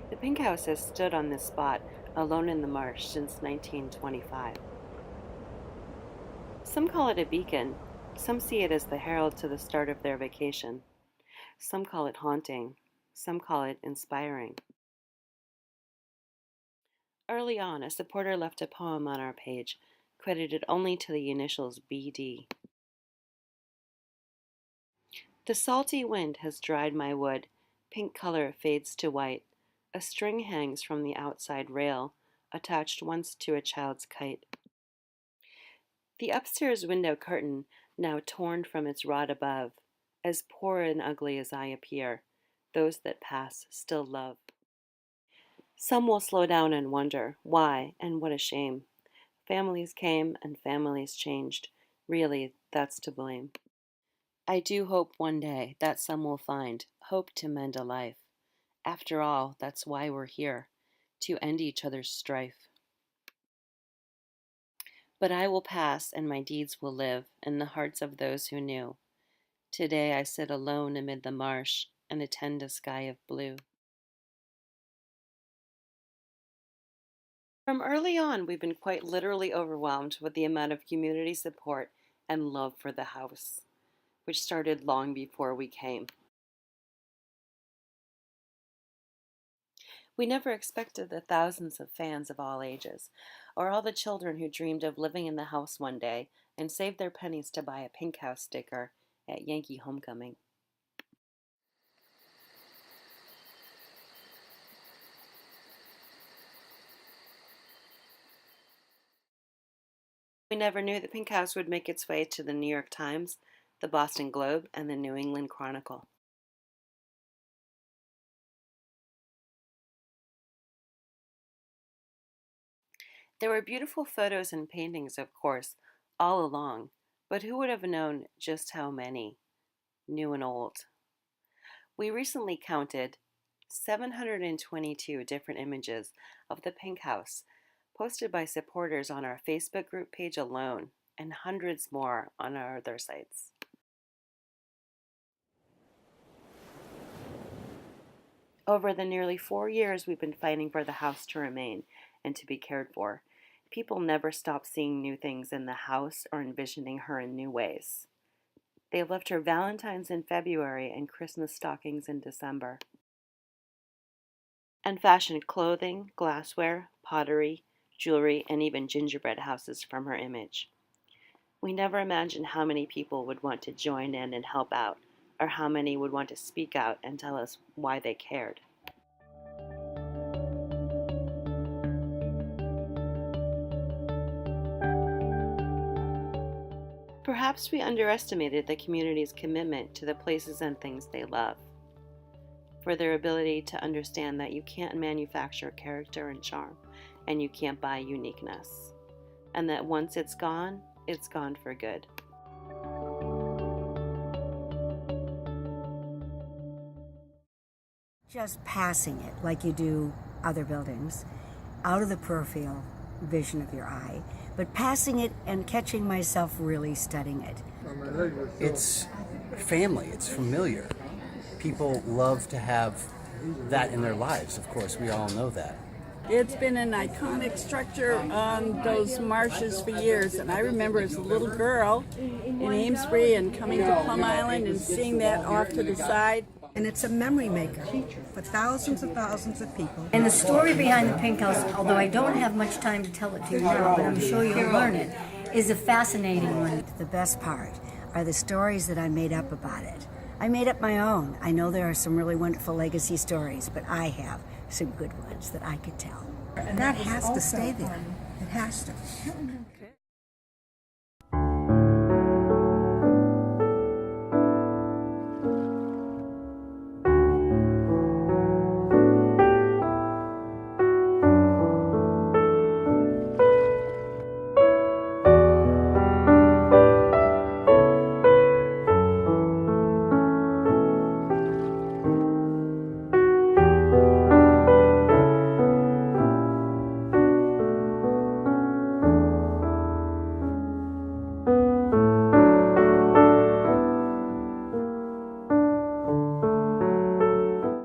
The Pink House has stood on this spot, alone in the marsh, since 1925. Some call it a beacon. Some see it as the herald to the start of their vacation. Some call it haunting. Some call it inspiring. Early on, a supporter left a poem on our page, credited only to the initials BD. The salty wind has dried my wood. Pink color fades to white. A string hangs from the outside rail, attached once to a child's kite. The upstairs window curtain, now torn from its rod above, as poor and ugly as I appear, those that pass still love. Some will slow down and wonder, why, and what a shame. Families came and families changed. Really, that's to blame. I do hope one day that some will find hope to mend a life. After all, that's why we're here, to end each other's strife. But I will pass, and my deeds will live in the hearts of those who knew. Today I sit alone amid the marsh and attend a sky of blue. From early on, we've been quite literally overwhelmed with the amount of community support and love for the house, which started long before we came. We never expected the thousands of fans of all ages, or all the children who dreamed of living in the house one day and saved their pennies to buy a Pink House sticker at Yankee Homecoming. We never knew the Pink House would make its way to the New York Times, the Boston Globe, and the New England Chronicle. There were beautiful photos and paintings, of course, all along, but who would have known just how many, new and old? We recently counted 722 different images of the Pink House posted by supporters on our Facebook group page alone, and hundreds more on our other sites. Over the nearly 4 years we've been fighting for the house to remain and to be cared for, people never stop seeing new things in the house or envisioning her in new ways. They left her valentines in February and Christmas stockings in December, and fashioned clothing, glassware, pottery, jewelry, and even gingerbread houses from her image. We never imagined how many people would want to join in and help out, or how many would want to speak out and tell us why they cared. Perhaps we underestimated the community's commitment to the places and things they love, for their ability to understand that you can't manufacture character and charm, and you can't buy uniqueness, and that once it's gone for good. Just passing it, like you do other buildings, out of the peripheral vision of your eye, but passing it and catching myself really studying it. It's family, it's familiar. People love to have that in their lives, of course, we all know that. It's been an iconic structure on those marshes for years, and I remember as a little girl in Amesbury and coming to Plum Island and seeing that off to the side. And it's a memory maker for thousands and thousands of people. And the story behind the Pink House, although I don't have much time to tell it to you now, but I'm sure you'll learn it, is a fascinating one. The best part are the stories that I made up about it. I made up my own. I know there are some really wonderful legacy stories, but I have some good ones that I could tell. And that has to stay there. It has to.